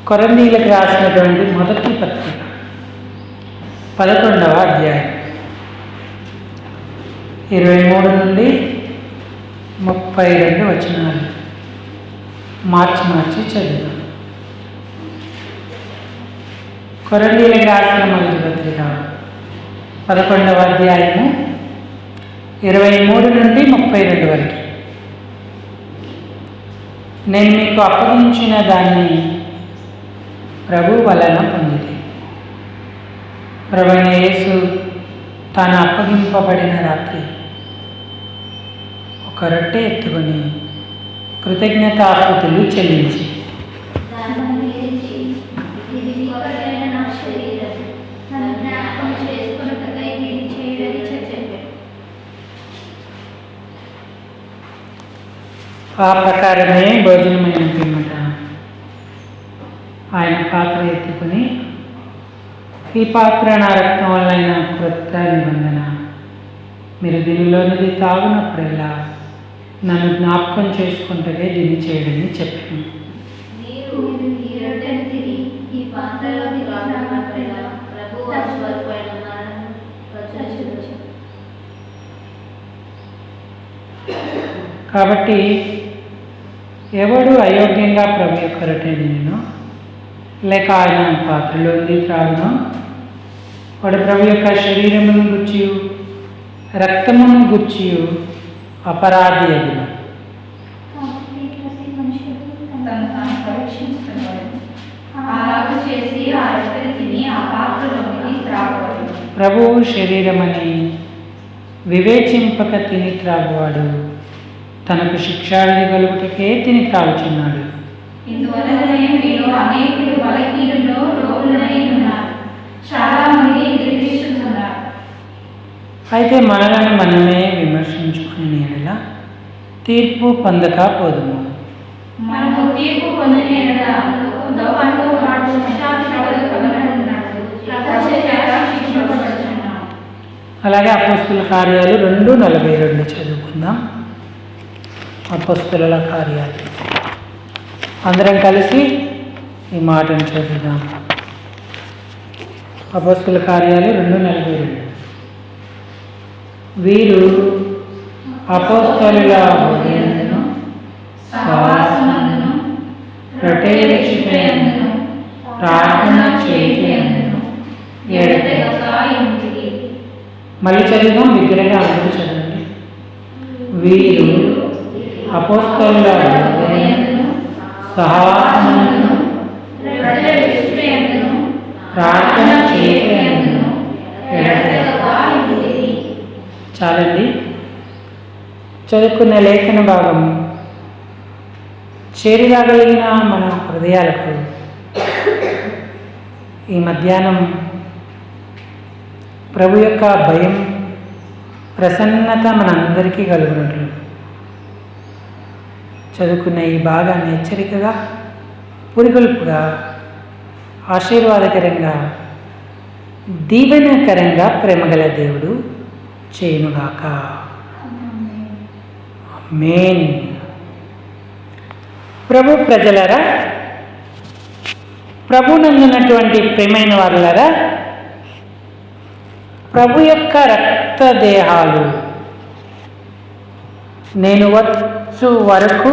కొరంథీయులకు రాసినటువంటి మొదటి పత్రిక 11వ అధ్యాయం 23 నుండి 32 వచనాలు మార్చి చదువుదాం. కొరంథీయులకు రాసిన మొదటి పత్రిక 11వ అధ్యాయము 23 నుండి 32 వరకు. నేను మీకు అప్పగించిన దాన్ని ప్రభు వలన పొందితే, ప్రభువైన యేసు తాను అప్పగింపబడిన రాత్రి ఒక రొట్టె ఎత్తుకొని కృతజ్ఞతాస్తుతులు చెల్లించి, ఆ ప్రకారమే భోజనమైన పిమ్మట ఆయన పాత్ర ఎత్తుకుని, ఈ పాత్ర నా రక్తం వలన క్రొత్త నిబంధన, మీరు దీనిలోనిది తాగునప్పుడల్లా నన్ను జ్ఞాపకం చేసుకుంటే దీన్ని చేయడని చెప్పాను. కాబట్టి ఎవడు అయోగ్యంగా ప్రభు యొక్క రొట్టె తినను లేక ఆయన పాత్రలోని త్రాగును, వాడు ప్రభు యొక్క శరీరమును గుర్చియు రక్తమును గుర్చియు అపరాధి అగును. ప్రభువు శరీరమని వివేచింపక తిని త్రాగువాడు తనకు శిక్షావిధి కలుగుటకే తిని త్రాగుచున్నాడు. అయితే మనలను మనమే విమర్శించుకునే ఎడల తీర్పు పొందక పోదుము. అలాగే అపోస్తుల కార్యాలు 2:42 చదువుకుందాం. అపోస్తుల కార్యాలు అందరం కలిసి ఈ మాటను చదువుదాం. అపోస్తుల కార్యాలు 2:42. వీరు అపోస్తలుల బోధయందును సహవాసమందును రొట్టె విరుచుటయందును ప్రార్థన చేయుటయందును ఎడతెగక ఉండిరి. మళ్ళీ చదువుదాం, బిగ్గరగా అందరూ చదవండి. వీరు అపోస్తలుల బోధయందును సహవాసమందును రొట్టె విరుచుటయందును ప్రార్థన చేయుటయందును ఎడతెగక ఉండిరి. చాలండి. చదువుకున్న లేఖన భాగం చేరిరాగలిగిన మన హృదయాలకు ఈ మధ్యాహ్నం ప్రభు యొక్క భయం, ప్రసన్నత మనందరికీ కలుగునట్లు చదువుకున్న ఈ భాగాన్ని హెచ్చరికగా, పురిగొల్పుగా, ఆశీర్వాదకరంగా, దీవెనకరంగా ప్రేమగల దేవుడు చేయునుగాక. ఆమేన్. ప్రభు ప్రజలరా, ప్రభునందున్నటువంటి ప్రియమైన వారులరా, ప్రభు యొక్క రక్తదేహాలు నేను వచ్చు వరకు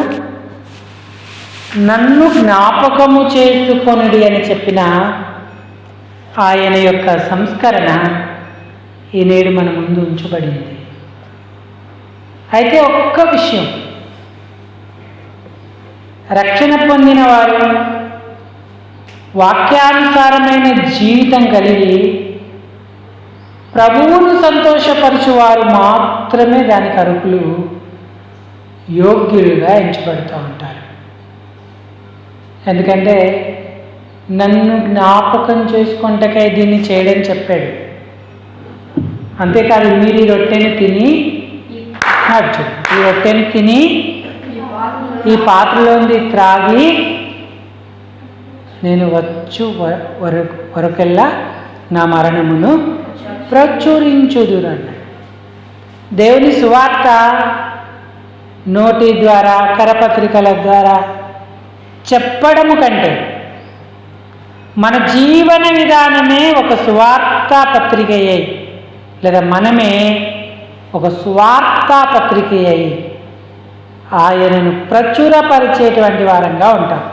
నన్ను జ్ఞాపకము చేసుకొనుడి అని చెప్పిన ఆయన యొక్క సంస్కరణ ఈనేడు మన ముందు ఉంచబడింది. అయితే ఒక్క విషయం, రక్షణ పొందిన వారు వాక్యానుసారమైన జీవితం కలిగి ప్రభువును సంతోషపరచువారు మాత్రమే దానికి అర్హులు, యోగ్యులుగా ఎంచబడుతూ ఉంటారు. ఎందుకంటే నన్ను జ్ఞాపకం చేసుకుంటకై దీన్ని చేయడం చెప్పాడు. అంతేకాదు, మీరు ఈ రొట్టెని తిని ఈ పాత్రలోంది త్రాగి నేను వచ్చు వరకెల్లా నా మరణమును ప్రచురించుదురన్న. దేవుని సువార్త నోటి ద్వారా, కరపత్రికల ద్వారా చెప్పడము కంటే మన జీవన విధానమే ఒక సువార్తా పత్రిక అయి, లేదా మనమే ఒక సువార్తా పత్రిక అయి ఆయనను ప్రచురపరిచేటువంటి వారంగా ఉంటాం.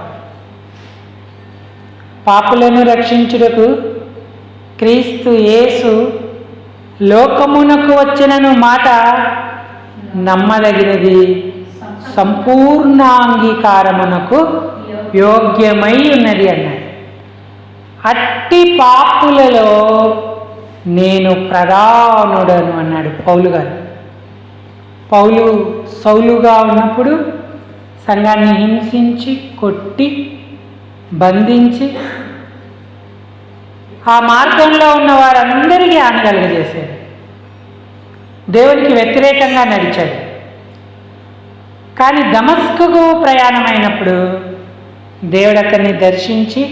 పాపులను రక్షించుటకు క్రీస్తు యేసు లోకమునకు వచ్చినను మాట నమ్మదగినది, సంపూర్ణాంగీకారమునకు యోగ్యమై ఉన్నది అన్నాడు. అట్టి పాపులలో నేను ప్రధానుడను అన్నాడు పౌలు గారు. పౌలు సౌలుగా ఉన్నప్పుడు సంఘాన్ని హింసించి, కొట్టి, బంధించి ఆ మార్గంలో ఉన్న వారందరికీ హాని కలుగజేశాడు. దేవునికి వ్యతిరేకంగా నడిచాడు. కానీ దమస్కుకు ప్రయాణమైనప్పుడు దేవుడు అతన్ని దర్శించి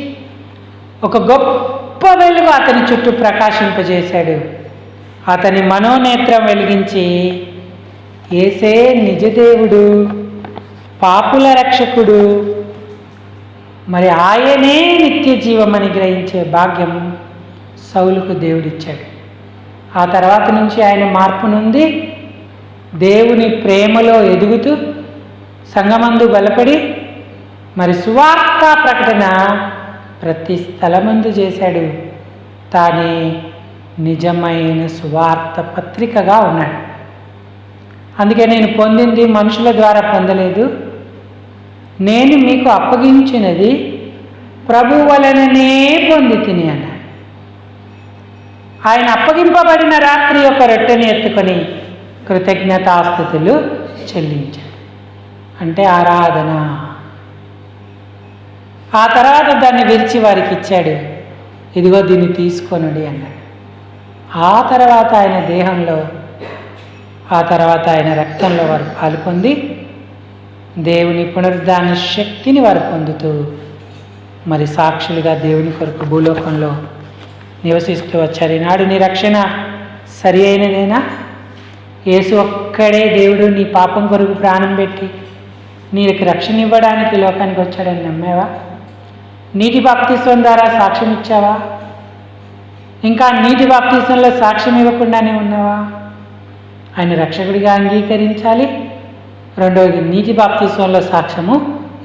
ఒక గొప్ప వెలుగు అతని చుట్టూ ప్రకాశింపజేశాడు. అతని మనోనేత్రం వెలిగించి యేసే నిజదేవుడు, పాపుల రక్షకుడు, మరి ఆయనే నిత్య జీవమని గ్రహించే భాగ్యం సౌలుకు దేవుడిచ్చాడు. ఆ తర్వాత నుంచి ఆయన మార్పు నుండి దేవుని ప్రేమలో ఎదుగుతూ సంఘమందు బలపడి మరి సువార్తా ప్రకటన ప్రతి స్థలమందు చేశాడు. తానే నిజమైన సువార్త పత్రికగా ఉన్నాడు. అందుకే నేను పొందింది మనుషుల ద్వారా పొందలేదు, నేను మీకు అప్పగించినది ప్రభు వలననే పొంది తిని అన్నాడు. ఆయన అప్పగింపబడిన రాత్రి యొక్క రొట్టెని ఎత్తుకొని కృతజ్ఞతాస్తుతులు చెల్లించాడు. అంటే ఆరాధన. ఆ తర్వాత దాన్ని విరిచి వారికి ఇచ్చాడు. ఇదిగో దీన్ని తీసుకొనుడి అన్నాడు. ఆ తర్వాత ఆయన దేహంలో, ఆ తర్వాత ఆయన రక్తంలో వారు పాల్పొంది దేవుని పునరుద్ధాన శక్తిని వారు పొందుతూ మరి సాక్షులుగా దేవుని కొరకు భూలోకంలో నివసిస్తూ వచ్చారు. ఈనాడు నీ రక్షణ సరి అయినదేనా? యేసు ఒక్కడే దేవుడు నీ పాపం కొరకు ప్రాణం పెట్టి నీకు రక్షణ ఇవ్వడానికి లోకానికి వచ్చాడని నమ్మావా? నీటి బాప్తిస్వం ద్వారా సాక్ష్యం ఇచ్చావా? ఇంకా నీటి బాప్తిస్వంలో సాక్ష్యం ఇవ్వకుండానే ఉన్నావా? ఆయన రక్షకుడిగా అంగీకరించాలి. రెండవది నీటి బాప్తిస్వంలో సాక్ష్యము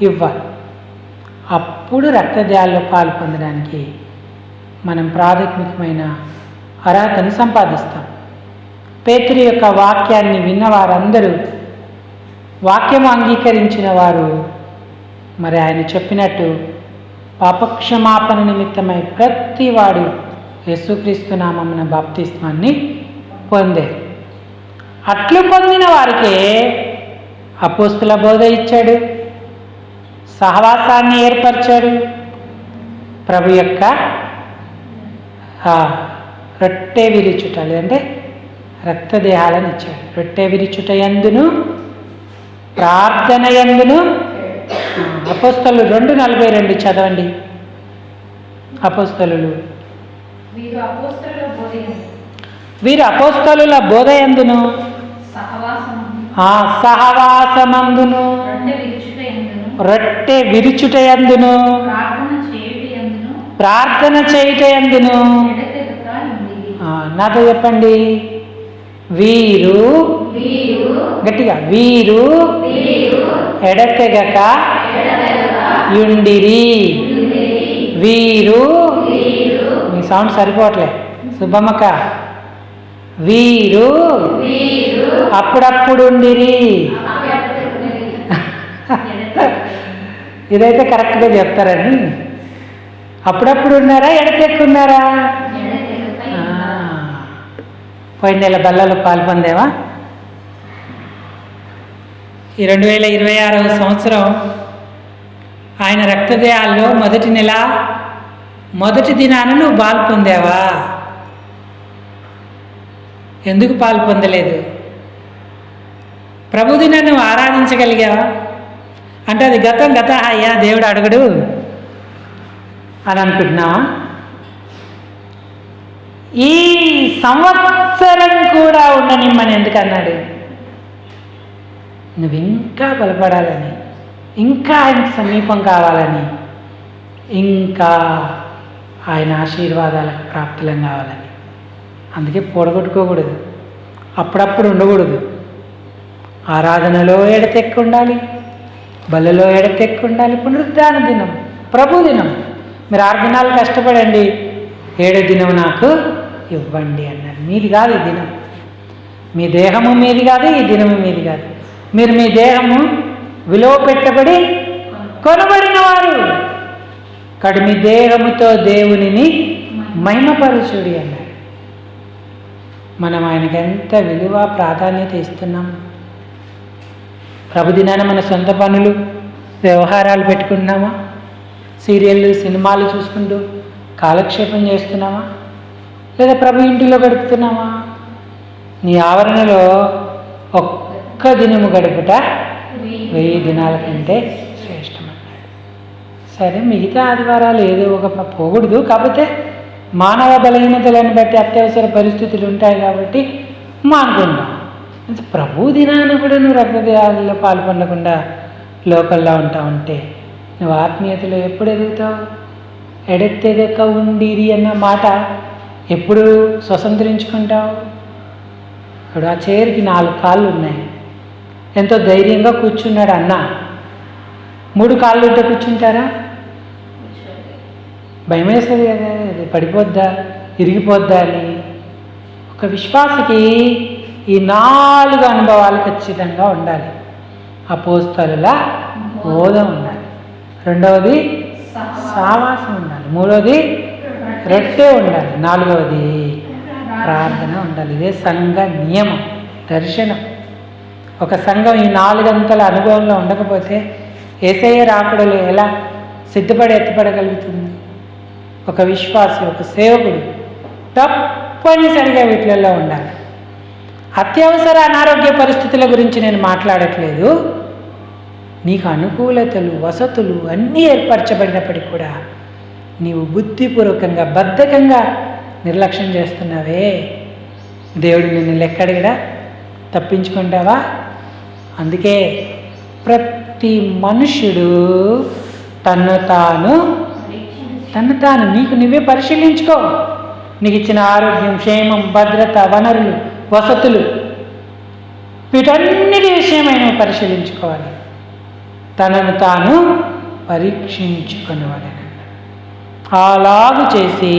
ఇవ్వాలి. అప్పుడు రక్తదేహాల్లో పాలు పొందడానికి మనం ప్రాథమికమైన అర్హతను సంపాదిస్తాం. పేతురు యొక్క వాక్యాన్ని విన్న వారందరూ, వాక్యము అంగీకరించిన వారు మరి ఆయన చెప్పినట్టు పాపక్షమాపణ నిమిత్తమై ప్రతి వాడు యేసుక్రీస్తు నామమున బాప్తిస్మాన్ని పొందారు. అట్లు పొందిన వారికే అపోస్తుల బోధ ఇచ్చాడు, సహవాసాన్ని ఏర్పరిచాడు, ప్రభు యొక్క రొట్టె విరిచుట లేదంటే రక్తదేహాలను ఇచ్చాడు. రొట్టె విరిచుట యందును ప్రార్థన యందును. అపోస్తలు 2:42 చదవండి. అపోస్తలులు వీరు అపోస్తలుల బోధ యందును సహవాసమందును రొట్టె విరుచుట యందును ప్రార్థన చేయుట యందును. నాతో చెప్పండి. వీరు గట్టిగా, వీరు ఎడతెగక యుండిరి. వీరు, మీ సౌండ్ సరిపోవట్లే సుబ్బమ్మక్క. వీరు అప్పుడప్పుడుండిరి. ఇదైతే కరెక్ట్గా చెప్తారని. అప్పుడప్పుడు ఉన్నారా, ఎడతెక్కున్నారా? పోయిన నెల బల్లలో పాల్పొందేవా? ఈ 2026వ సంవత్సరం ఆయన రక్తదేహాల్లో మొదటి నెల మొదటి దినాన నువ్వు పాల్పొందావా? ఎందుకు పాల్పొందలేదు? ప్రభుదిన నువ్వు ఆరాధించగలిగావా? అంటే అది గతం అయ్యా దేవుడు అడగడు అని అనుకుంటున్నావా? ఈ సంవత్సరం కూడా ఉండనిమ్మని ఎందుకన్నాడు? నువ్వు ఇంకా బలపడాలని, ఇంకా ఆయనకు సమీపం కావాలని, ఇంకా ఆయన ఆశీర్వాదాలకు ప్రాప్తులం కావాలని. అందుకే పొడగొట్టుకోకూడదు, అప్పుడప్పుడు ఉండకూడదు. ఆరాధనలో ఎడతెక్కి ఉండాలి, బలలో ఎడతెక్కి ఉండాలి. పునరుద్ధాన దినం, ప్రభు దినం. మీరు 6 దినాలు కష్టపడండి, 7వ దినం నాకు ఇవ్వండి అన్నారు. మీది కాదు ఈ దినం, మీ దేహము మీది కాదు, ఈ దినము మీది కాదు. మీరు మీ దేహము విలువ పెట్టబడి కొనబడిన వారు, మీ దేహముతో దేవునిని మహిమపరచుడి అన్నారు. మనం ఆయనకి ఎంత విలువ ప్రాధాన్యత ఇస్తున్నాం. ప్రభు దినాన మన సొంత పనులు వ్యవహారాలు పెట్టుకుంటున్నామా? సీరియళ్ళు సినిమాలు చూసుకుంటూ కాలక్షేపం చేస్తున్నామా? లేదా ప్రభు ఇంటిలో గడుపుతున్నామా? నీ ఆవరణలో ఒక్క దినము గడుపుట 1000 దినాల కంటే శ్రేష్టమన్నాడు. సరే, మిగతా ఆదివారాలు ఏదో ఒక పోకూడదు, కాకపోతే మానవ బలహీనతలను బట్టి అత్యవసర పరిస్థితులు ఉంటాయి కాబట్టి మానుకుందాం. ప్రభు దినాన్ని కూడా నువ్వు రక్తదానాల్లో పాల్పొనకుండా లోకల్లో ఉంటా ఉంటే నువ్వు ఆత్మీయతలో ఎప్పుడు ఎదుగుతావు? ఎడెత్తెగక ఉండిరి అన్న మాట ఎప్పుడు స్వతంత్రించుకుంటావు? ఇప్పుడు ఆ చైర్కి 4 కాళ్ళు ఉన్నాయి, ఎంతో ధైర్యంగా కూర్చున్నాడు అన్న. 3 కాళ్ళు ఉంటే కూర్చుంటారా? భయం వేస్తుంది కదా, అది పడిపోద్దా, ఇరిగిపోద్దా అని. ఒక విశ్వాసకి ఈ 4 అనుభవాలు ఖచ్చితంగా ఉండాలి. అపోస్తలుల బోధ ఉండాలి, రెండవది సావాసం ఉండాలి, మూడవది రొట్టె ఉండాలి, 4వది ప్రార్థన ఉండాలి. ఇదే సంఘ నియమం, దర్శనం. ఒక సంఘం ఈ 4 అంతల అనుభవంలో ఉండకపోతే యేసయ్య రాకడలో ఎలా సిద్ధపడి ఎత్తిపడగలుగుతుంది? ఒక విశ్వాసి, ఒక సేవకుడు తప్పనిసరిగా వీటిలలో ఉండాలి. అత్యవసర అనారోగ్య పరిస్థితుల గురించి నేను మాట్లాడట్లేదు. నీకు అనుకూలతలు, వసతులు అన్నీ ఏర్పరచబడినప్పటికీ కూడా నీవు బుద్ధిపూర్వకంగా, బద్ధకంగా నిర్లక్ష్యం చేస్తున్నావే, దేవుడు నిన్ను లెక్కడిగా తప్పించుకుంటావా? అందుకే ప్రతి మనుష్యుడు తన్ను తాను నీకు నువ్వే పరిశీలించుకో. నీకు ఇచ్చిన ఆరోగ్యం, క్షేమం, భద్రత, వనరులు, వసతులు, వీటన్నిటి విషయమై నువ్వు పరిశీలించుకోవాలి. తనను తాను పరీక్షించుకునేవాడని అలాగు చేసి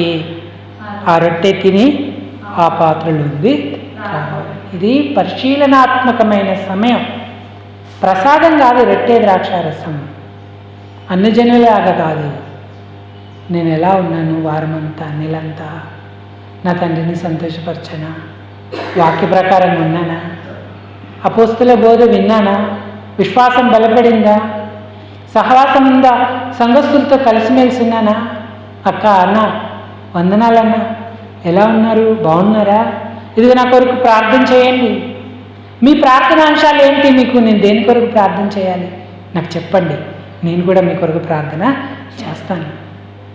ఆ రొట్టె తిని ఆ పాత్రలు ఉంది త్రాగాలి. ఇది పరిశీలనాత్మకమైన సమయం. ప్రసాదం కాదు రొట్టె ద్రాక్షారసం, అన్ని జనులాగా కాదు. నేను ఎలా ఉన్నాను వారమంతా, నెలంతా? నా తండ్రిని సంతోషపరచనా? వాక్య ప్రకారం ఉన్నానా? అపోస్తుల బోధ విన్నానా? విశ్వాసం బలపడిందా? సహవాసం ఉందా? సంఘస్థులతో కలిసిమెలిసి ఉన్నానా? అక్క, అన్న, వందనాలన్నా, ఎలా ఉన్నారు? బాగున్నారా? ఇది నా కొరకు ప్రార్థన చేయండి. మీ ప్రార్థన అంశాలు ఏంటి? మీకు నేను దేని కొరకు ప్రార్థన చేయాలి నాకు చెప్పండి, నేను కూడా మీ కొరకు ప్రార్థన చేస్తాను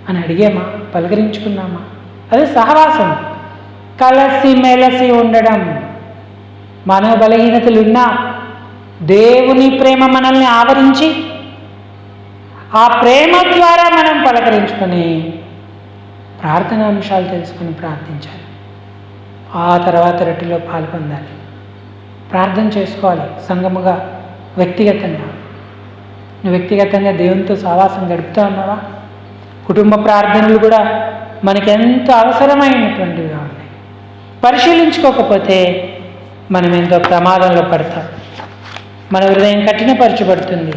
అని అడిగామా? పలకరించుకున్నామా? అదే సహవాసం. కలసి మెలసి ఉండడం. మానవ బలహీనతలు ఉన్నా దేవుని ప్రేమ మనల్ని ఆవరించి ఆ ప్రేమ ద్వారా మనం పలకరించుకొని ప్రార్థన అంశాలు తెలుసుకొని ప్రార్థించాలి. ఆ తర్వాత రొట్టెలో పాల్పొందాలి, ప్రార్థన చేసుకోవాలి. సంఘముగా, వ్యక్తిగతంగా. నువ్వు వ్యక్తిగతంగా దేవునితో సహవాసం గడుపుతూ ఉన్నావా? కుటుంబ ప్రార్థనలు కూడా మనకి ఎంతో అవసరమైనటువంటివిగా ఉన్నాయి. పరిశీలించుకోకపోతే మనం ఎంతో ప్రమాదంలో పడతాం. మన హృదయం కఠినపరచబడుతుంది.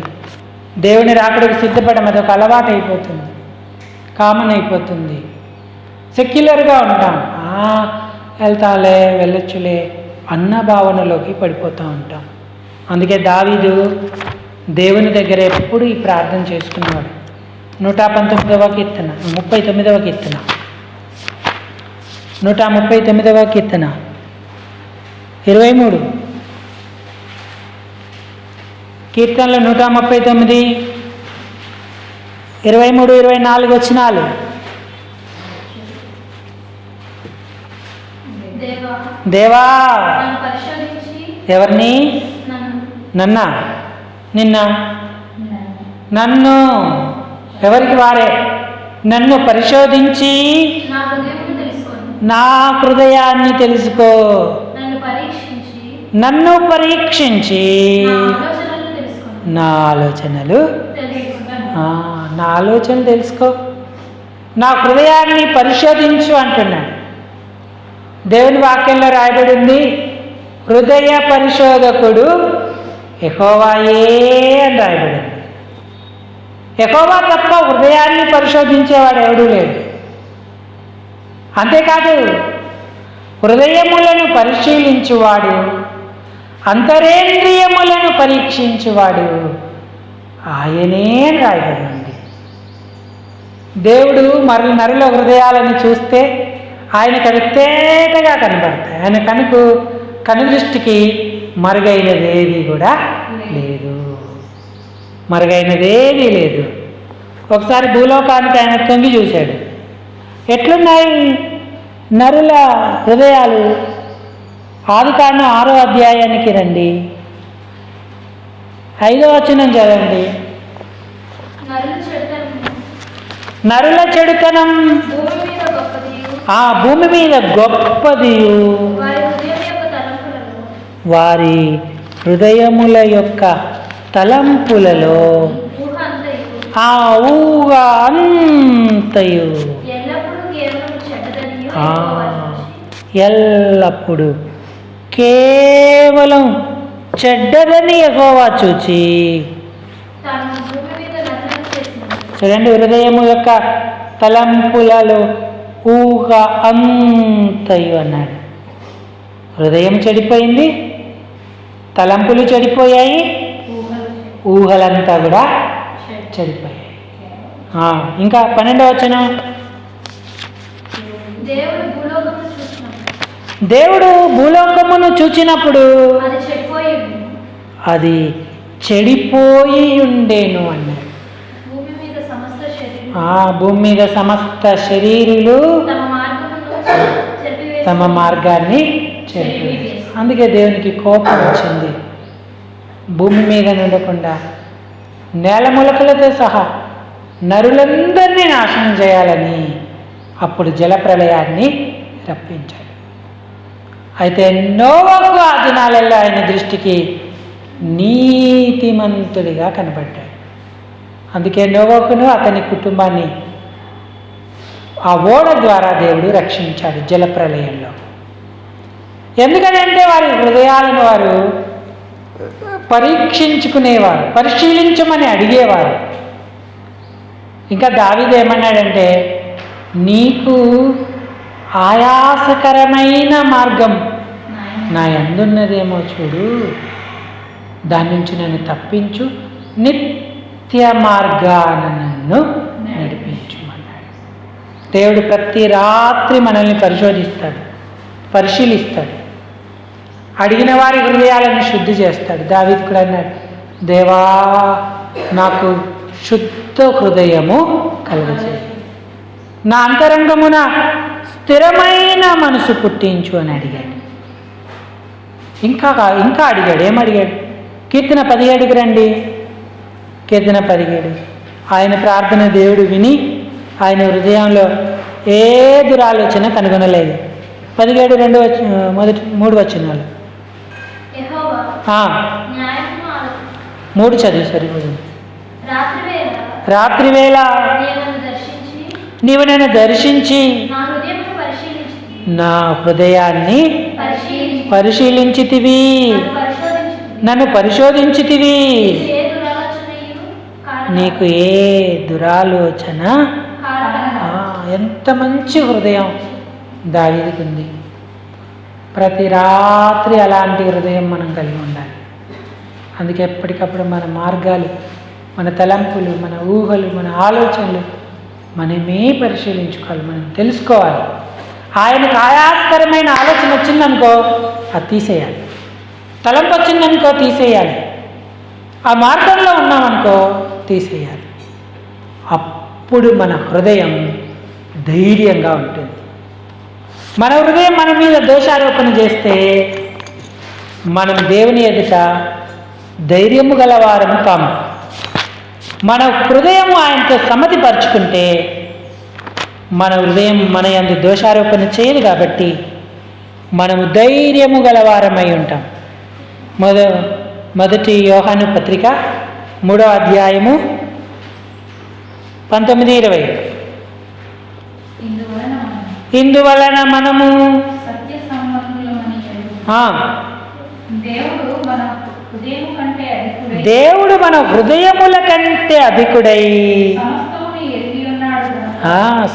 దేవుని రాకడకు సిద్ధపడడం అదొక అలవాటు అయిపోతుంది, కామన్ అయిపోతుంది. సెక్యులర్గా ఉంటాం. వెళ్తాలే, వెళ్ళొచ్చులే అన్న భావనలోకి పడిపోతూ ఉంటాం. అందుకే దావీదు దేవుని దగ్గర ఎప్పుడు ఈ ప్రార్థన చేసుకునేవాడు. 119వ కీర్తన, 39వ కీర్తన, 139వ కీర్తన 23 కీర్తనలో 139, 23, 24 వచనాలు. దేవా, ఎవరిని? నన్నా? నిన్న? నన్ను. ఎవరికి? వారే. నన్ను పరిశోధించి నా హృదయాన్ని తెలుసుకో. నన్ను పరీక్షించి నా ఆలోచనలు తెలుసుకో. నా హృదయాన్ని పరిశోధించు అంటున్నాడు. దేవుని వాక్యంలో రాయబడి ఉంది, హృదయ పరిశోధకుడు యెహోవాయే అని రాయబడింది. యెహోవా తప్ప హృదయాన్ని పరిశోధించేవాడు ఎవడూ లేడు. అంతేకాదు, హృదయములను పరిశీలించువాడు, అంతరేంద్రియములను పరీక్షించువాడు ఆయనే రాయబడి ఉంది. దేవుడు నరుల హృదయాలను చూస్తే ఆయనకు అవి తేటగా కనబడతాయి. ఆయన కనుదృష్టికి మరుగైనదేది కూడా లేదు. మరుగైనదేది లేదు. ఒకసారి భూలోకానికి ఆయన తొంగి చూశాడు. ఎట్లున్నాయి నరుల హృదయాలు? ఆదికాండం 6వ అధ్యాయానికి రండి, 5వ వచనం చదవండి. నరుల చెడుతనం భూమి మీద గొప్పది, వారి హృదయముల యొక్క తలంపులలో ఆ ఊహ అంతయు ఎల్లప్పుడు కేవలం చెడ్డదని యెహోవా చూచి. చూడండి, హృదయము యొక్క తలంపులలో ఊహ అంతయు అన్నాడు. హృదయం చెడిపోయింది, తలంపులు చెడిపోయాయి, ఊహలంతా కూడా చెడిపోయాయి. ఇంకా 12వ వచనం, దేవుడు భూలోకమును చూచినప్పుడు అది చెడిపోయి ఉండేను అన్నాడు. భూమి మీద సమస్త శరీరులు తమ మార్గాన్ని చెడిపోయి. అందుకే దేవునికి కోపం వచ్చింది. భూమి మీద ఉండకుండా నేల మొలకలతో సహా నరులందరినీ నాశనం చేయాలని అప్పుడు జలప్రళయాన్ని రప్పించాడు. అయితే నోవహు ఆ దినాలలో ఆయన దృష్టికి నీతిమంతుడిగా కనబడ్డాడు. అందుకే నోవహును అతని కుటుంబాన్ని ఆ ఓడ ద్వారా దేవుడు రక్షించాడు జలప్రళయంలో. ఎందుకంటే వారి హృదయాలను వారు పరీక్షించుకునేవారు, పరిశీలించమని అడిగేవారు. ఇంకా దావీదు ఏమన్నాడంటే, నీకు ఆయాసకరమైన మార్గం నా యందున్నదేమో చూడు, దాని నుంచి నన్ను తప్పించు, నిత్య మార్గాన నన్ను నడిపించుమన్నాడు. దేవుడు ప్రతి రాత్రి మనల్ని పరిశీలిస్తాడు, అడిగిన వారి హృదయాలను శుద్ధి చేస్తాడు. దావీదు కూడా అన్నాడు, దేవా నాకు శుద్ధ హృదయము కలుగజేయి, నా అంతరంగమున స్థిరమైన మనసు పుట్టించు అని అడిగాడు. ఇంకా అడిగాడు. ఏమడిగాడు? కీర్తన 17కి రండి. కీర్తన 17. ఆయన ప్రార్థన దేవుడు విని ఆయన హృదయంలో ఏ దురాలోచన కనుగొనలేదు. 17 3 వచనాలు. 3 చదువు సరిపోదు. రాత్రివేళ నీవు నన్ను దర్శించి నా హృదయాన్ని పరిశీలించితివి, నన్ను పరిశోధించితివి, నీకు ఏ దురాలోచన. ఎంత మంచి హృదయం దావీదుకు ఉంది. ప్రతి రాత్రి అలాంటి హృదయం మనం కలిగి ఉండాలి. అందుకే ఎప్పటికప్పుడు మన మార్గాలు, మన తలంపులు, మన ఊహలు, మన ఆలోచనలు మనమే పరిశీలించుకోవాలి, మనం తెలుసుకోవాలి. ఆయనకు ఆయాస్కరమైన ఆలోచన వచ్చిందనుకో అది తీసేయాలి, తలంపు వచ్చిందనుకో తీసేయాలి, ఆ మార్గంలో ఉన్నామనుకో తీసేయాలి. అప్పుడు మన హృదయం ధైర్యంగా ఉంటుంది. మన హృదయం మన మీద దోషారోపణ చేస్తే మనం దేవుని ఎదుట ధైర్యము గలవారము కాము. మన హృదయం ఆయనతో సమ్మతిపరుచుకుంటే మన హృదయం మన యందు దోషారోపణ చేయదు కాబట్టి మనము ధైర్యము గలవారమై ఉంటాం. మొదటి యోహాను పత్రిక 3వ అధ్యాయము 19-20. ఇందువలన మనము దేవుడు మన హృదయముల కంటే అధికుడై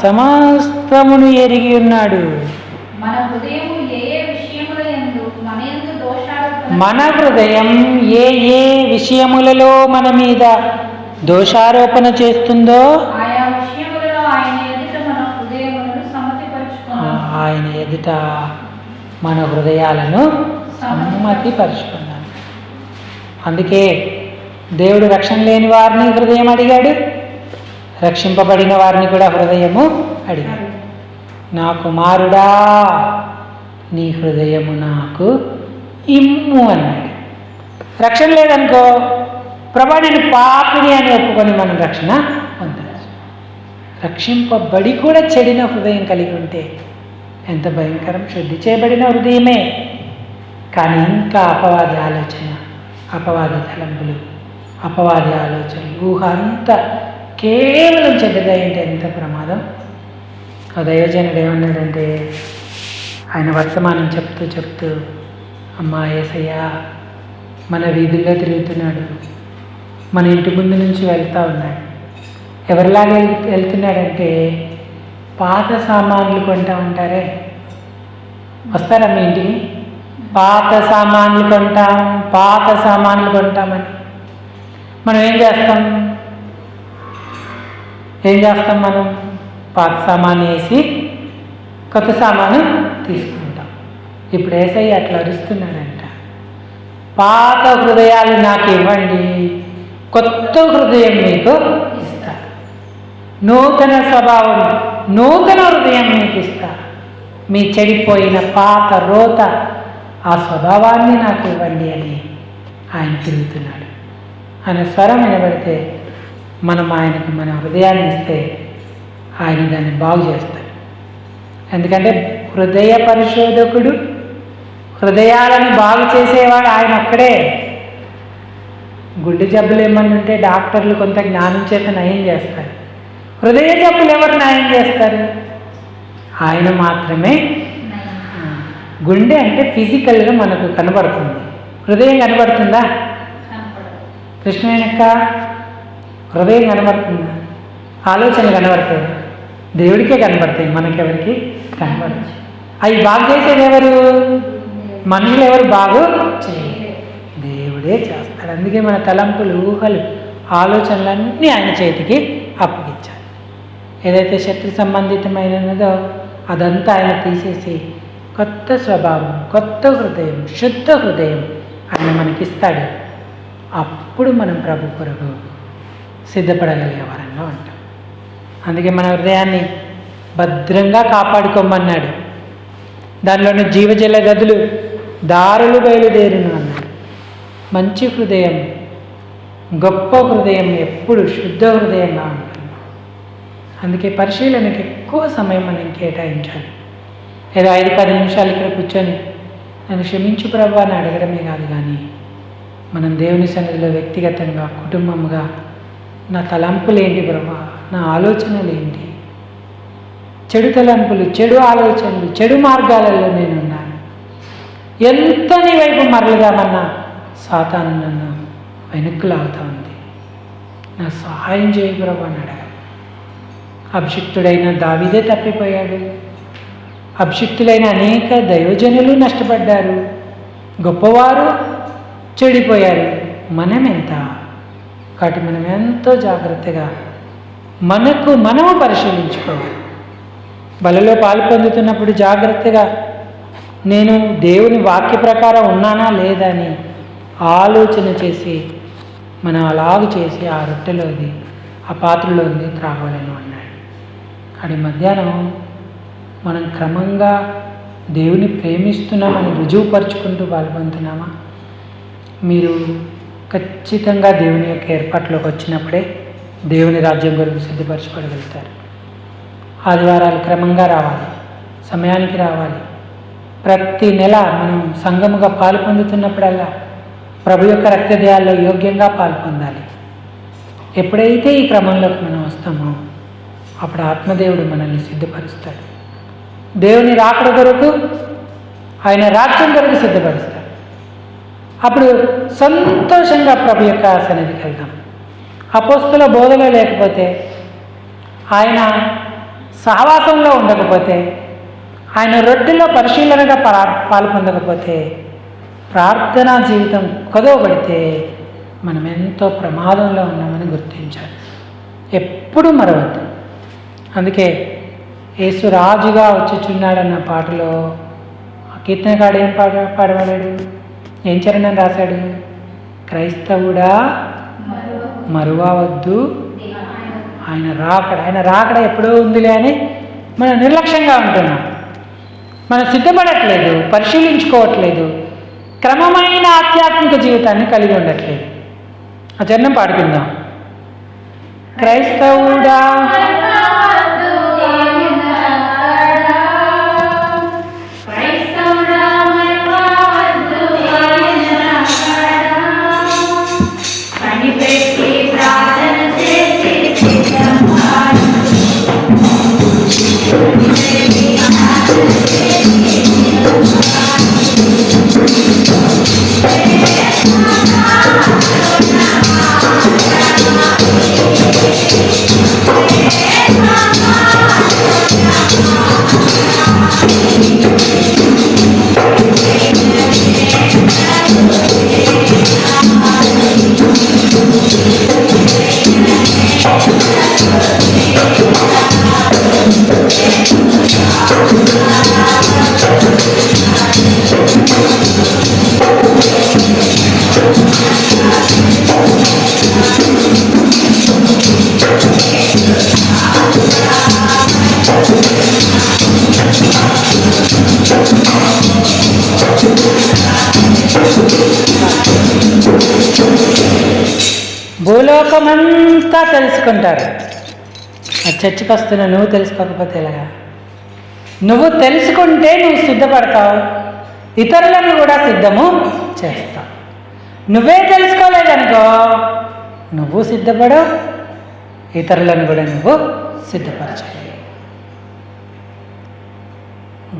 సమస్తమును ఎరిగి ఉన్నాడు. మన హృదయం ఏ ఏ విషయములలో మన మీద దోషారోపణ చేస్తుందో ఆయన ఎదుట మన హృదయాలను సమ్మతిపరుచుకున్నాను. అందుకే దేవుడు రక్షణ లేని వారిని హృదయం అడిగాడు, రక్షింపబడిన వారిని కూడా హృదయము అడిగాడు. నా కుమారుడా నీ హృదయము నాకు ఇమ్ము అన్నాడు. రక్షణ లేదనుకో, ప్రభా నేను పాపిని అని ఒప్పుకొని మనం రక్షణ పొందవచ్చు. రక్షింపబడి కూడా చెడిన హృదయం కలిగి ఉంటే ఎంత భయంకరం. శుద్ధి చేయబడిన హృదయమే, కానీ ఇంకా అపవాది ఆలోచన, అపవాది తలంపులు, అపవాది ఆలోచనలు, ఊహ అంతా కేవలం చెడ్డగా ఏంటి ఎంత ప్రమాదం. ఆ దైవజనుడు ఏమన్నాడంటే, ఆయన వర్తమానం చెప్తూ అమ్మా యేసయ్య మన వీధుల్లో తిరుగుతున్నాడు, మన ఇంటి ముందు నుంచి వెళ్తూ ఉన్నాడు. ఎవరిలాగా వెళ్తున్నాడంటే పాత సామాన్లు కొంటా ఉంటారే, వస్తారా మీ ఇంటికి? పాత సామాన్లు కొంటామని మనం ఏం చేస్తాం? మనం పాత సామాను వేసి కొత్త సామాను తీసుకుంటాం. ఇప్పుడు యేసయ్య అట్లా అరుస్తున్నాడంట, పాత హృదయాలు నాకు ఇవ్వండి, కొత్త హృదయం మీకు ఇస్తా, నూతన స్వభావం, నూతన హృదయం మీకు ఇస్తా, మీ చెడిపోయిన పాత రోత ఆ స్వభావాన్ని నాకు ఇవ్వండి అని ఆయన తిరుగుతున్నాడు. ఆయన స్వరం వినబడితే మనం ఆయనకు మన హృదయాన్ని ఇస్తే ఆయన దాన్ని బాగు చేస్తాడు. ఎందుకంటే హృదయ పరిశోధకుడు, హృదయాలను బాగు చేసేవాడు ఆయన ఒక్కడే. గుండె జబ్బులు ఏమన్నా ఉంటే డాక్టర్లు కొంత జ్ఞానం చేత నయం చేస్తారు. హృదయ జబ్బులు ఎవరు నయం చేస్తారు? ఆయన మాత్రమే. గుండె అంటే ఫిజికల్గా మనకు కనబడుతుంది, హృదయం కనబడుతుందా? కృష్ణవేణక్క, హృదయం కనబడుతుందా? ఆలోచనలు కనబడతాయి, దేవుడికే కనబడతాయి, మనకెవరికి కనబడదు. అవి బాగు చేసేది ఎవరు? మనుషులు ఎవరు బాగు చేయలేదు, దేవుడే చేస్తాడు. అందుకే మన తలంపులు, ఊహలు, ఆలోచనలన్నీ ఆయన చేతికి అప్పగించాలి. ఏదైతే శత్రు సంబంధితమైనదో అదంతా ఆయన తీసేసి కొత్త స్వభావం, కొత్త హృదయం, శుద్ధ హృదయం ఆయన మనకిస్తాడు. అప్పుడు మనం ప్రభు కొరకు సిద్ధపడగలిగే వారంగా ఉంటాం. అందుకే మన హృదయాన్ని భద్రంగా కాపాడుకోమన్నాడు. దానిలోని జీవజల గదులు దారులు బయలుదేరును అన్నాడు. మంచి హృదయం, గొప్ప హృదయం ఎప్పుడు శుద్ధ హృదయంగా ఉంటుంది. అందుకే పరిశీలనకి ఎక్కువ సమయం మనం కేటాయించాలి. ఏదో 5-10 నిమిషాలు ఇక్కడ కూర్చొని నన్ను క్షమించు ప్రభు అని అడగడమే కాదు, కానీ మనం దేవుని సన్నిధిలో వ్యక్తిగతంగా, కుటుంబంగా నా తలంపులు ఏంటి ప్రభా, నా ఆలోచనలు ఏంటి, చెడు తలంపులు, చెడు ఆలోచనలు, చెడు మార్గాలలో నేనున్నాను, ఎంత నీ వైపు మరలుదామన్నా సాతాను నన్ను వెనుక్కు లాగుతూ ఉంది, నా సహాయం చేయ ప్రభు అని అడగాలి. అభిషిక్తుడైన దావీదే తప్పిపోయాడు, అభిషిక్తులైన అనేక దైవజనులు నష్టపడ్డారు, గొప్పవారు చెడిపోయారు. మనం ఎంత? కాబట్టి మనం ఎంతో జాగ్రత్తగా మనము పరిశీలించుకోవాలి. బలలో పాలు పొందుతున్నప్పుడు జాగ్రత్తగా నేను దేవుని వాక్య ప్రకారం ఉన్నానా లేదా అని ఆలోచన చేసి మనం అలాగూ చేసి ఆ రొట్టెలోది, ఆ పాత్రలోది త్రాగలేను అన్నాడు. అది మధ్యాహ్నం మనం క్రమంగా దేవుని ప్రేమిస్తున్నామని రుజువుపరుచుకుంటూ పాల్పొందుతున్నామా? మీరు ఖచ్చితంగా దేవుని యొక్క ఏర్పాట్లోకి వచ్చినప్పుడే దేవుని రాజ్యం కొరకు సిద్ధపరచుకోగలుగుతారు. ఆదివారాలు క్రమంగా రావాలి, సమయానికి రావాలి. ప్రతి నెల మనం సంఘముగా పాలు పొందుతున్నప్పుడల్లా ప్రభు యొక్క రక్తదేహాల్లో యోగ్యంగా పాలు పొందాలి. ఎప్పుడైతే ఈ క్రమంలోకి మనం వస్తామో అప్పుడు ఆత్మదేవుడు మనల్ని సిద్ధపరుస్తాడు. దేవుని రాకడ కొరకు, ఆయన రాజ్యం కొరకు సిద్ధపరుస్తాడు. అప్పుడు సంతోషంగా ప్రభు యొక్క సన్నిధికి వెళ్తాం. అపోస్తుల బోధలో లేకపోతే, ఆయన సహవాసంలో ఉండకపోతే, ఆయన రొట్టెలో పరిశీలనగా పాలు పొందకపోతే, ప్రార్థనా జీవితం కుదవబడితే మనం ఎంతో ప్రమాదంలో ఉన్నామని గుర్తించాలి. ఎప్పుడు మరవద్దు. అందుకే యేసు రాజుగా వచ్చుచున్నాడన్న పాటలో కీర్తనకాడు ఏం పాడవాడాడు? ఏం చరణం రాశాడు? క్రైస్తవుడా మరువవద్దు ఆయన రాకడ ఎప్పుడూ ఉందిలే అని మనం నిర్లక్ష్యంగా ఉంటున్నాం. మనం సిద్ధపడట్లేదు, పరిశీలించుకోవట్లేదు, క్రమమైన ఆధ్యాత్మిక జీవితాన్ని కలిగి ఉండట్లేదు. ఆ చరణం పాడుకుందాం. క్రైస్తవుడా భూలోకమంతా తెలుసుకుంటారు. ఆ చర్చికి వస్తున్నా నువ్వు తెలుసుకోకపోతే ఎలాగా? నువ్వు తెలుసుకుంటే నువ్వు సిద్ధపడతావు, ఇతరులను కూడా సిద్ధము చేస్తావు. నువ్వే తెలుసుకోలేదనుకో నువ్వు సిద్ధపడవు, ఇతరులను కూడా నువ్వు సిద్ధపరచాలి.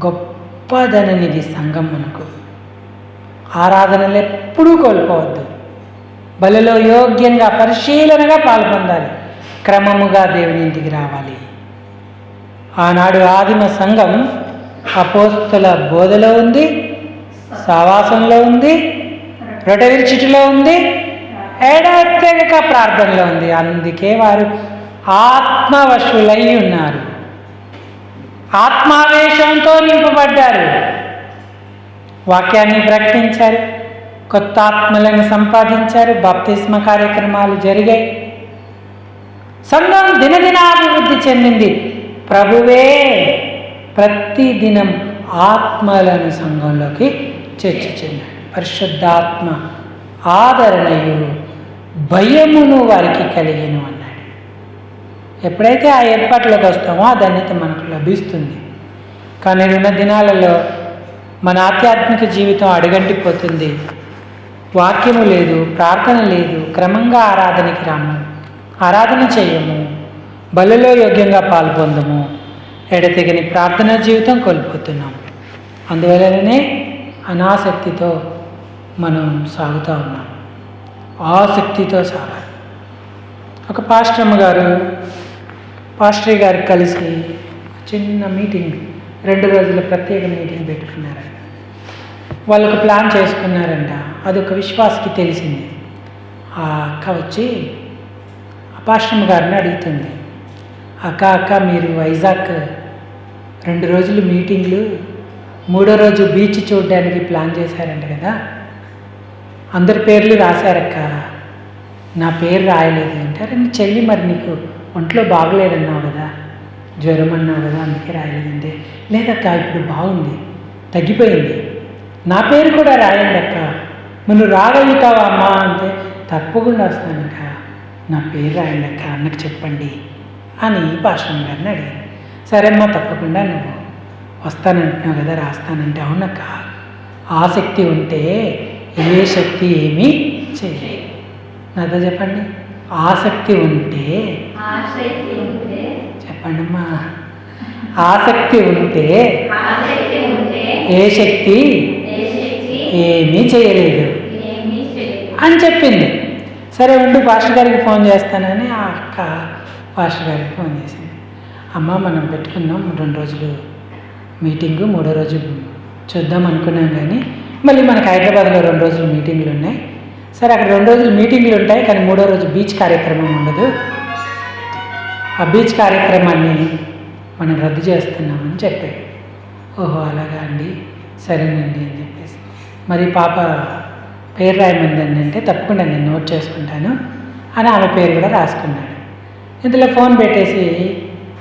గొప్పదననిది సంఘం మనకు. ఆరాధనలు ఎప్పుడూ కోల్పోవద్దు. బలిలో యోగ్యంగా పరిశీలనగా పాల్పొందాలి. క్రమముగా దేవుని ఇంటికి రావాలి. ఆనాడు ఆదిమ సంఘం అపోస్తుల బోధలో ఉంది, సహవాసంలో ఉంది, రొట్టె విరుచుటలో ఉంది, ఏడాత్యక ప్రార్థనలో ఉంది. అందుకే వారు ఆత్మవశులై ఉన్నారు, ఆత్మావేశంతో నింపబడ్డారు, వాక్యాన్ని ప్రకటించారు, కొత్త ఆత్మలను సంపాదించారు, బాప్తిస్మ కార్యక్రమాలు జరిగాయి. సంఘం దినదినాభివృద్ధి చెందింది. ప్రభువే ప్రతిదినం ఆత్మలను సంఘంలోకి చేర్చుచున్నాడు. పరిశుద్ధాత్మ ఆదరణయు భయమును వారికి కలిగిను అన్నాడు. ఎప్పుడైతే ఆ ఏర్పాట్లోకి వస్తామో ఆ ధన్యత మనకు లభిస్తుంది. కానీ ఉన్న దినాలలో మన ఆధ్యాత్మిక జీవితం అడుగంటిపోతుంది. వాక్యము లేదు, ప్రార్థన లేదు, క్రమంగా ఆరాధనకి రాము, ఆరాధన చేయము, బలిలో యోగ్యంగా పాల్పొందము, ఎడతెగని ప్రార్థనా జీవితం కోల్పోతున్నాం. అందువలననే అనాసక్తితో మనం సాగుతూ ఉన్నాం. ఆసక్తితో సాగాలి. ఒక పాస్టర్ గారు కలిసి చిన్న మీటింగ్, 2 రోజుల ప్రత్యేక మీటింగ్ పెట్టుకున్నారు. వాళ్ళకు ప్లాన్ చేసుకున్నారంట. అదొక విశ్వాసకి తెలిసింది. ఆ అక్క వచ్చి ఆ పాస్టర్ గారిని అడుగుతుంది, అక్క మీరు వైజాగ్ 2 రోజులు మీటింగ్లు, 3వ రోజు బీచ్ చూడడానికి ప్లాన్ చేశారంట కదా, అందరి పేర్లు రాశారక్క, నా పేరు రాయలేదు అంటారు. చెల్లి మరి నీకు ఒంట్లో బాగలేదన్నావు కదా, జ్వరం అన్నావు కదా, అందుకే రాయలేదంటే, లేదక్క ఇప్పుడు బాగుంది, తగ్గిపోయింది, నా పేరు కూడా రాయండి అక్క, నువ్వు రాగలుగుతావా అమ్మా అంటే, తప్పకుండా వస్తానక్క, నా పేరు రాయండి అక్క, అన్నకు చెప్పండి అని పాస్టర్ గారిని అడిగాను. సరే అమ్మా తప్పకుండా నువ్వు వస్తానంటున్నావు కదా, రాస్తానంటే అవునక్క ఆసక్తి ఉంటే ఏ శక్తి ఏమీ చేయలేదు. నాతో చెప్పండి, ఆసక్తి ఉంటే చెప్పండి అమ్మా, ఆసక్తి ఉంటే ఏ శక్తి ఏమీ చేయలేదు అని చెప్పింది. సరే ఉండు పాస్టర్ గారికి ఫోన్ చేస్తానని ఆ అక్క పాస్టర్ గారికి ఫోన్ చేసింది. అమ్మ మనం పెట్టుకున్నాం 2 రోజులు మీటింగు, 3వ రోజు చూద్దాం అనుకున్నాం, కానీ మళ్ళీ మనకు హైదరాబాద్లో 2 రోజులు మీటింగ్లు ఉన్నాయి. సరే అక్కడ 2 రోజులు మీటింగ్లు ఉంటాయి, కానీ 3వ రోజు బీచ్ కార్యక్రమం ఉండదు. ఆ బీచ్ కార్యక్రమాన్ని మనం రద్దు చేస్తున్నామని చెప్పాడు. ఓహో అలాగా అండి, సరేనండి అని చెప్పేసి, మరి పాప పేరు రాయమందండి అంటే తప్పకుండా నేను నోట్ చేసుకుంటాను అని ఆమె పేరు కూడా రాసుకున్నాడు. ఇందులో ఫోన్ పెట్టేసి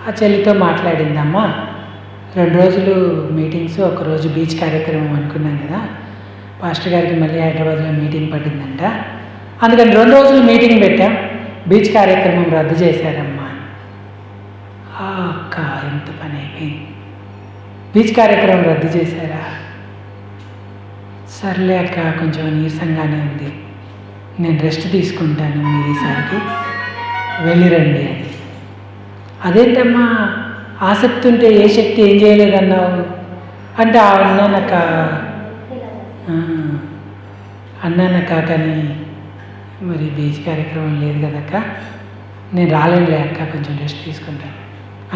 ఆ చెల్లితో మాట్లాడిందమ్మా, 2 రోజులు మీటింగ్స్, 1 రోజు బీచ్ కార్యక్రమం అనుకున్నాం కదా, పాస్టర్ గారికి మళ్ళీ హైదరాబాద్లో మీటింగ్ పడిందంట, అందుకని 2 రోజులు మీటింగ్ పెట్టాం, బీచ్ కార్యక్రమం రద్దు చేశారమ్మా. అక్క ఎంత పని అయిపోయింది, బీచ్ కార్యక్రమం రద్దు చేశారా? సర్లే అక్క కొంచెం నీరసంగానే ఉంది, నేను రెస్ట్ తీసుకుంటాను, మీరు ఈసారికి వెళ్ళిరండి అని. అదేంటమ్మా ఆసక్తి ఉంటే ఏ శక్తి ఏం చేయలేదన్నావు అంటే అన్నానక్క కానీ మరి బీచ్ కార్యక్రమం లేదు కదక్క, నేను రాలేనులే అక్క కొంచెం రెస్ట్ తీసుకుంటాను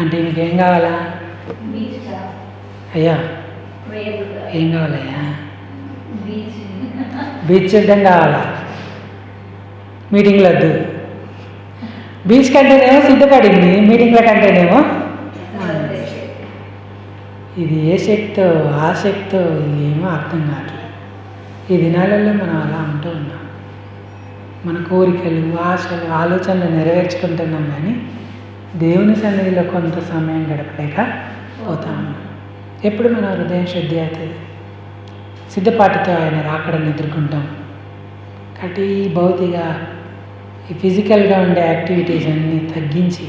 అంటే, నీకేం కావాలా అయ్యా, ఏం కావాలయ్యా? బీచ్ చూడడం కావాలా? మీటింగ్లు వద్దు, బీచ్ కంటేనేమో సిద్ధపడింది, మీటింగ్ల కంటేనేమో ఇది ఏ శక్తో ఆ శక్తో ఇది ఏమో అర్థం కావట్లేదు. ఈ దినాలలో మనం అలా ఉంటూ ఉన్నాం, మన కోరికలు ఆశలు ఆలోచనలు నెరవేర్చుకుంటున్నాం, కానీ దేవుని సన్నిధిలో కొంత సమయం గడపలేక పోతా ఉన్నాం. ఎప్పుడు మన హృదయం శుద్ధి అవుతుంది, సిద్ధపాటుతో ఆయన రాకడని ఎదుర్కొంటాం. కాబట్టి ఈ భౌతిక ఈ ఫిజికల్గా ఉండే యాక్టివిటీస్ అన్నీ తగ్గించి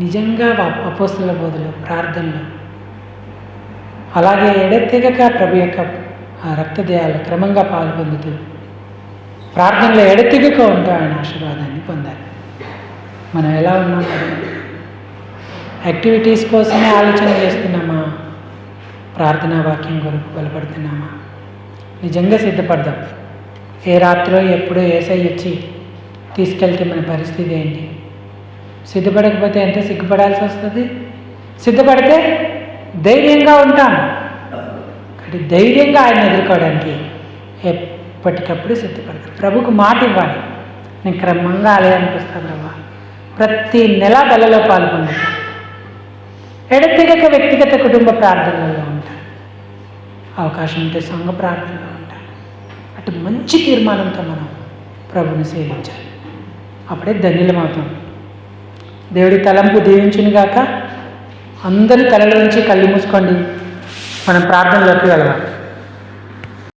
నిజంగా అపోస్తల బోధలు, ప్రార్థనలు, అలాగే ఎడతెగక ప్రభు యొక్క రక్తదేహాలు క్రమంగా పాలు పొందుతూ ప్రార్థనలో ఎడతెగక ఉంటూ ఆయన ఆశీర్వాదాన్ని పొందాలి. మనం ఎలా ఉన్నాం మరి? యాక్టివిటీస్ కోసమే ఆలోచన చేస్తున్నామా? ప్రార్థనా వాక్యం కొరకు బలపడుతున్నామా? నిజంగా సిద్ధపడదాం. ఏ రాత్రో ఎప్పుడో ఏసై వచ్చి తీసుకెళ్తే మన పరిస్థితి ఏంటి? సిద్ధపడకపోతే ఎంత సిగ్గుపడాల్సి వస్తుంది, సిద్ధపడితే ధైర్యంగా ఉంటాం. కాబట్టి ధైర్యంగా ఆయన ఎదుర్కోవడానికి ఎప్పటికప్పుడు సిద్ధపడతాం. ప్రభుకు మాట ఇవ్వాలి, నేను క్రమంగా ఆలయానికి వస్తాను ప్రభా, ప్రతి నెల బలలో పాల్పొందుతాను, ఎడతెగక వ్యక్తిగత కుటుంబ ప్రార్థనలలో ఉంటాను, అవకాశం ఉంటే సంఘ ప్రార్థనలో ఉంటాను. అటు మంచి తీర్మానంతో మనం ప్రభుని సేవించాలి, అప్పుడే ధన్యులమవుతాం. దేవుడి తలంపు దీవించునుగాక. అందరూ తలలోంచి కళ్ళు మూసుకోండి, మనం ప్రార్థనలోకి వెళదాం.